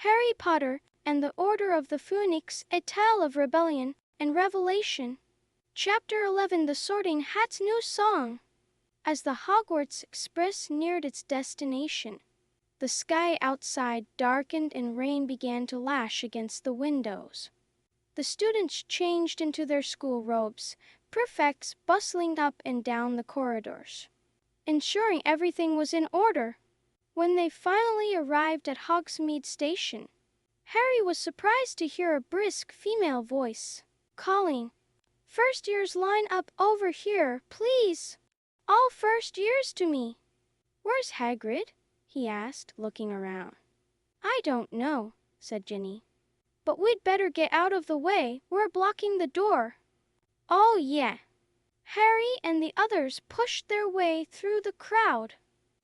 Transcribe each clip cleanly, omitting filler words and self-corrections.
Harry Potter and the Order of the Phoenix, A Tale of Rebellion and Revelation. Chapter 11, The Sorting Hat's New Song. As the Hogwarts Express neared its destination, the sky outside darkened and rain began to lash against the windows. The students changed into their school robes, prefects bustling up and down the corridors, ensuring everything was in order. When they finally arrived at Hogsmeade Station, Harry was surprised to hear a brisk female voice calling, "First years line up over here, please. All first years to me." "Where's Hagrid?" he asked, looking around. "I don't know," said Ginny. "But we'd better get out of the way, we're blocking the door." "Oh yeah." Harry and the others pushed their way through the crowd,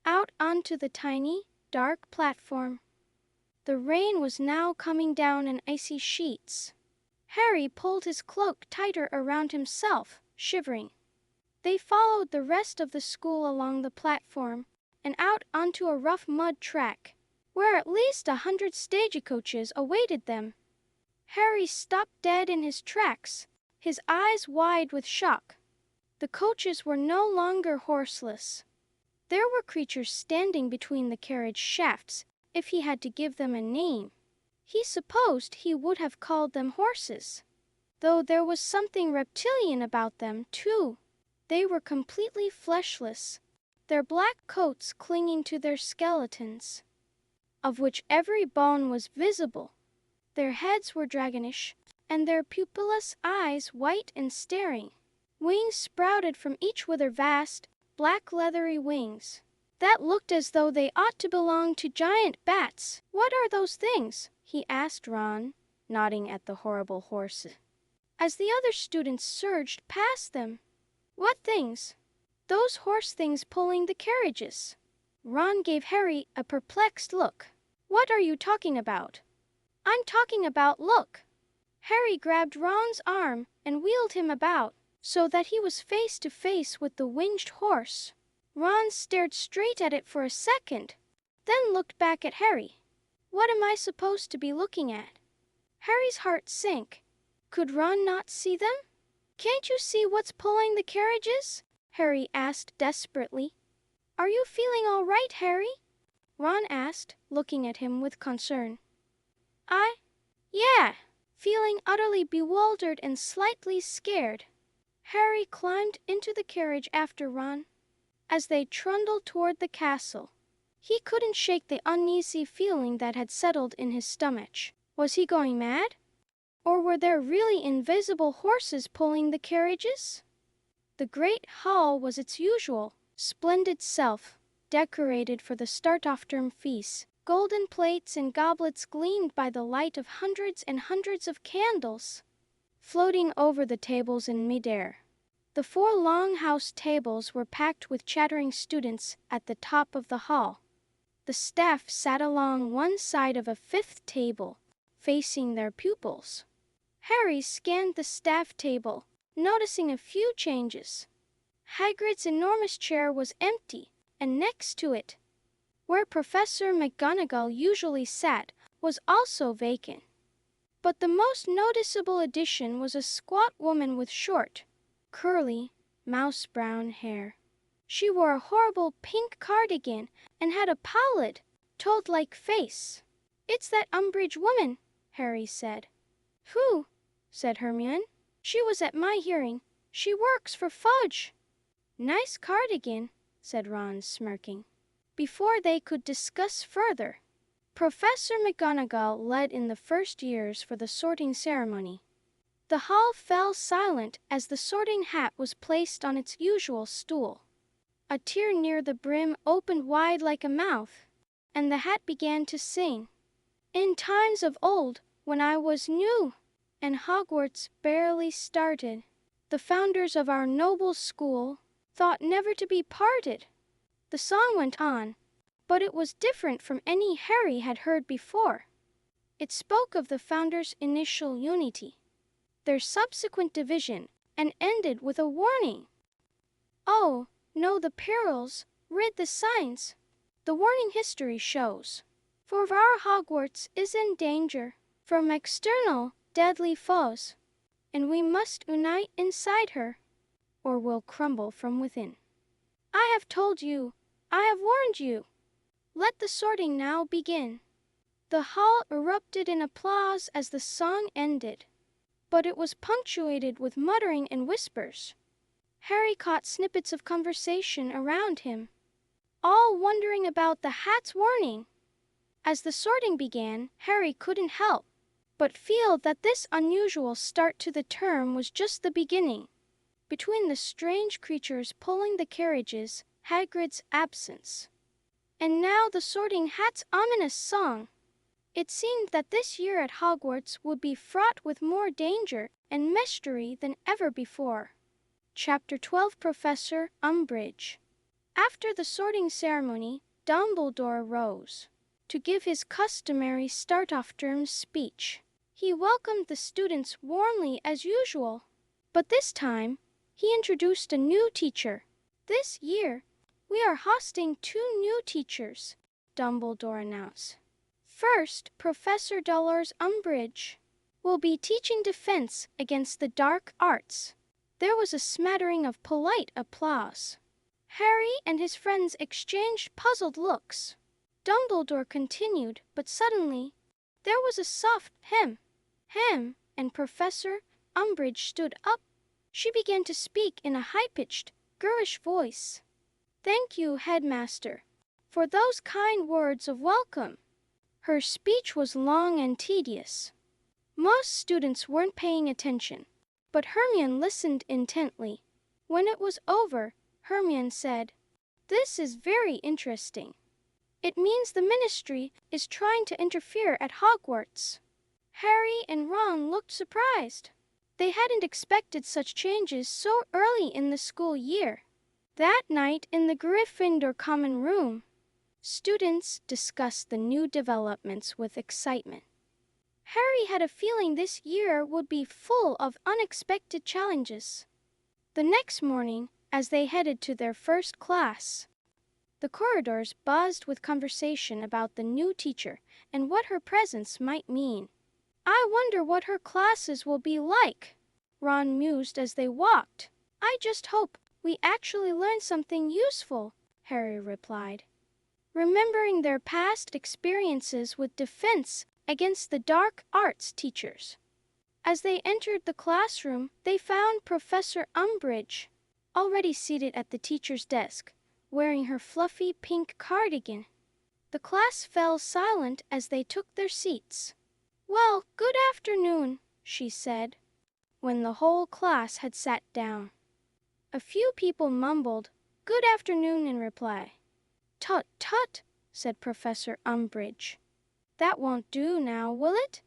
out onto the tiny, dark platform. The rain was now coming down in icy sheets. Harry pulled his cloak tighter around himself, shivering. They followed the rest of the school along the platform and out onto a rough mud track, where at least 100 stagecoaches awaited them. Harry stopped dead in his tracks, his eyes wide with shock. The coaches were no longer horseless. There were creatures standing between the carriage shafts. If he had to give them a name, he supposed he would have called them horses, though there was something reptilian about them, too. They were completely fleshless, their black coats clinging to their skeletons, of which every bone was visible. Their heads were dragonish, and their pupilless eyes white and staring. Wings sprouted from each with their vast, black leathery wings that looked as though they ought to belong to giant bats. "What are those things?" he asked Ron, nodding at the horrible horses, as the other students surged past them. "What things?" "Those horse things pulling the carriages." Ron gave Harry a perplexed look. "What are you talking about?" "I'm talking about, look." Harry grabbed Ron's arm and wheeled him about, so that he was face to face with the winged horse. Ron stared straight at it for a second, then looked back at Harry. "What am I supposed to be looking at?" Harry's heart sank. Could Ron not see them? "Can't you see what's pulling the carriages?" Harry asked desperately. "Are you feeling all right, Harry?" Ron asked, looking at him with concern. Yeah," feeling utterly bewildered and slightly scared. Harry climbed into the carriage after Ron. As they trundled toward the castle, he couldn't shake the uneasy feeling that had settled in his stomach. Was he going mad? Or were there really invisible horses pulling the carriages? The great hall was its usual, splendid self, decorated for the start-off-term feast. Golden plates and goblets gleamed by the light of hundreds and hundreds of candles, floating over the tables in midair. The 4 long house tables were packed with chattering students at the top of the hall. The staff sat along one side of a 5th table, facing their pupils. Harry scanned the staff table, noticing a few changes. Hagrid's enormous chair was empty, and next to it, where Professor McGonagall usually sat, was also vacant. But the most noticeable addition was a squat woman with short, curly, mouse-brown hair. She wore a horrible pink cardigan and had a pallid, toad-like face. "It's that Umbridge woman," Harry said. "Who?" said Hermione. "She was at my hearing. She works for Fudge." "Nice cardigan," said Ron, smirking. Before they could discuss further, Professor McGonagall led in the first years for the sorting ceremony. The hall fell silent as the sorting hat was placed on its usual stool. A tear near the brim opened wide like a mouth, and the hat began to sing. "In times of old, when I was new, and Hogwarts barely started, the founders of our noble school thought never to be parted." The song went on, but it was different from any Harry had heard before. It spoke of the founders' initial unity, their subsequent division, and ended with a warning. "Oh, know the perils, read the signs. The warning history shows. For our Hogwarts is in danger from external, deadly foes, and we must unite inside her, or will crumble from within. I have told you, I have warned you. Let the sorting now begin." The hall erupted in applause as the song ended, but it was punctuated with muttering and whispers. Harry caught snippets of conversation around him, all wondering about the hat's warning. As the sorting began, Harry couldn't help but feel that this unusual start to the term was just the beginning. Between the strange creatures pulling the carriages, Hagrid's absence, and now the sorting hat's ominous song, it seemed that this year at Hogwarts would be fraught with more danger and mystery than ever before. Chapter 12, Professor Umbridge. After the sorting ceremony, Dumbledore rose to give his customary start-off term speech. He welcomed the students warmly as usual, but this time he introduced a new teacher. "This year, we are hosting 2 new teachers," Dumbledore announced. "First, Professor Dolores Umbridge will be teaching defense against the dark arts." There was a smattering of polite applause. Harry and his friends exchanged puzzled looks. Dumbledore continued, but suddenly there was a soft hem, and Professor Umbridge stood up. She began to speak in a high-pitched, girlish voice. "Thank you, Headmaster, for those kind words of welcome." Her speech was long and tedious. Most students weren't paying attention, but Hermione listened intently. When it was over, Hermione said, "This is very interesting. It means the Ministry is trying to interfere at Hogwarts." Harry and Ron looked surprised. They hadn't expected such changes so early in the school year. That night in the Gryffindor common room, students discussed the new developments with excitement. Harry had a feeling this year would be full of unexpected challenges. The next morning, as they headed to their first class, the corridors buzzed with conversation about the new teacher and what her presence might mean. "I wonder what her classes will be like," Ron mused as they walked. "I just hope we actually learn something useful," Harry replied, remembering their past experiences with defense against the dark arts teachers. As they entered the classroom, they found Professor Umbridge already seated at the teacher's desk, wearing her fluffy pink cardigan. The class fell silent as they took their seats. "Well, good afternoon," she said, when the whole class had sat down. A few people mumbled, "Good afternoon," in reply. "Tut, tut," said Professor Umbridge. "That won't do now, will it?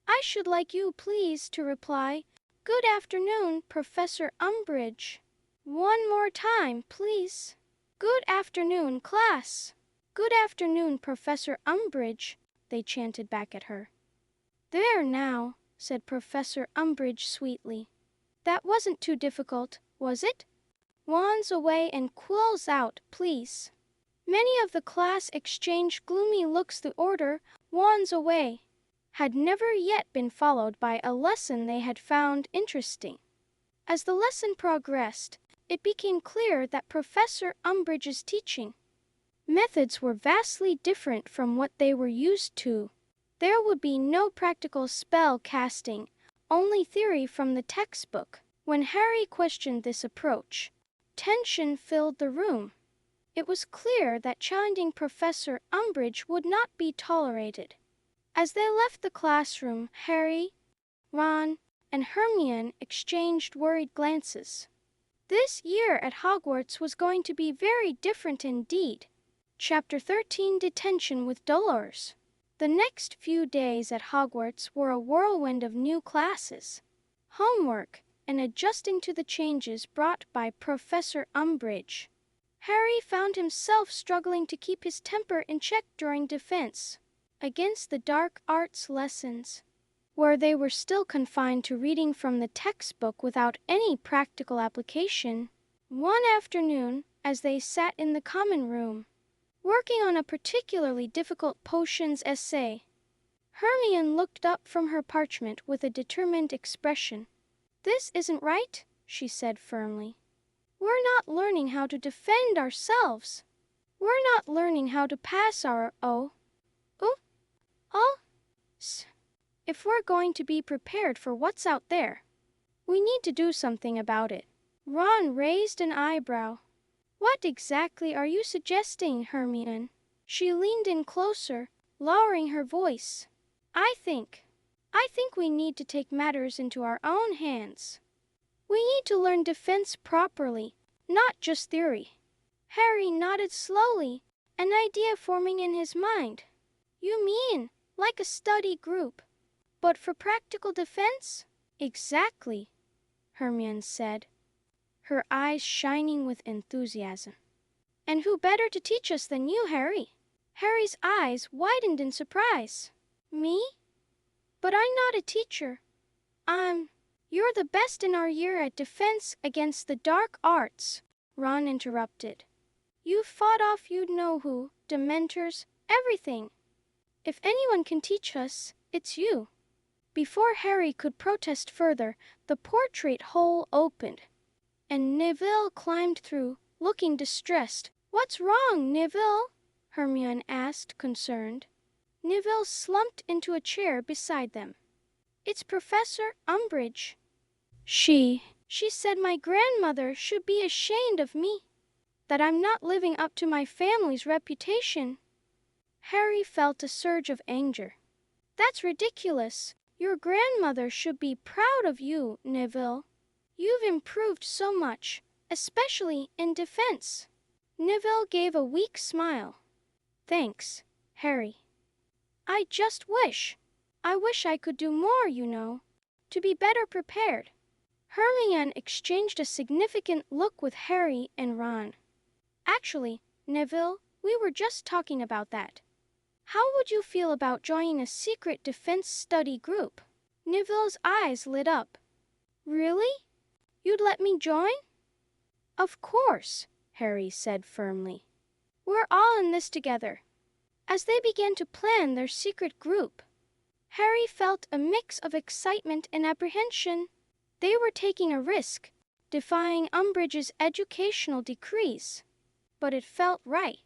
I should like you, please, to reply, 'Good afternoon, Professor Umbridge.' One more time, please. 'Good afternoon, class.' 'Good afternoon, Professor Umbridge,'" they chanted back at her. "There now," said Professor Umbridge sweetly. "That wasn't too difficult, was it? Wands away and quills out, please." Many of the class exchanged gloomy looks. The order, "Wands away," had never yet been followed by a lesson they had found interesting. As the lesson progressed, it became clear that Professor Umbridge's teaching methods were vastly different from what they were used to. There would be no practical spell casting, only theory from the textbook. When Harry questioned this approach, tension filled the room. It was clear that challenging Professor Umbridge would not be tolerated. As they left the classroom, Harry, Ron, and Hermione exchanged worried glances. This year at Hogwarts was going to be very different indeed. Chapter 13, Detention with Dolores. The next few days at Hogwarts were a whirlwind of new classes, homework, and adjusting to the changes brought by Professor Umbridge. Harry found himself struggling to keep his temper in check during defense against the dark arts lessons, where they were still confined to reading from the textbook without any practical application. One afternoon, as they sat in the common room, working on a particularly difficult potions essay. Hermione looked up from her parchment with a determined expression. This isn't right, she said firmly. We're not learning how to defend ourselves. We're not learning how to pass our if we're going to be prepared for what's out there. We need to do something about it. Ron raised an eyebrow. What exactly are you suggesting, Hermione? She leaned in closer, lowering her voice. I think we need to take matters into our own hands. We need to learn defense properly, not just theory. Harry nodded slowly, an idea forming in his mind. You mean, like a study group, but for practical defense? Exactly, Hermione said, her eyes shining with enthusiasm. And who better to teach us than you, Harry? Harry's eyes widened in surprise. Me? But I'm not a teacher. You're the best in our year at defense against the dark arts, Ron interrupted. You've fought off you-know-who, Dementors, everything. If anyone can teach us, it's you. Before Harry could protest further, the portrait hole opened, and Neville climbed through, looking distressed. What's wrong, Neville? Hermione asked, concerned. Neville slumped into a chair beside them. It's Professor Umbridge. She said my grandmother should be ashamed of me, that I'm not living up to my family's reputation. Harry felt a surge of anger. That's ridiculous. Your grandmother should be proud of you, Neville. You've improved so much, especially in defense. Neville gave a weak smile. Thanks, Harry. I wish I could do more, to be better prepared. Hermione exchanged a significant look with Harry and Ron. Actually, Neville, we were just talking about that. How would you feel about joining a secret defense study group? Neville's eyes lit up. Really? You'd let me join? Of course, Harry said firmly. We're all in this together. As they began to plan their secret group, Harry felt a mix of excitement and apprehension. They were taking a risk, defying Umbridge's educational decrees. But it felt right.